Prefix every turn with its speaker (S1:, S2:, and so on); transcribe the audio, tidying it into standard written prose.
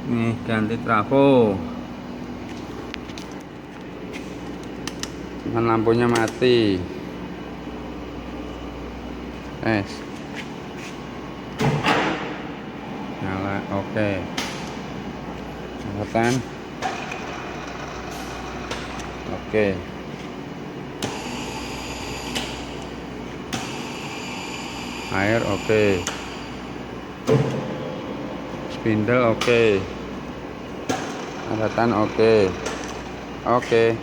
S1: Nih ganti trafo, cuman lampunya mati. Nyala, oke. Nyalakan, oke. Air oke. Spindle oke. Aratan oke. Oke.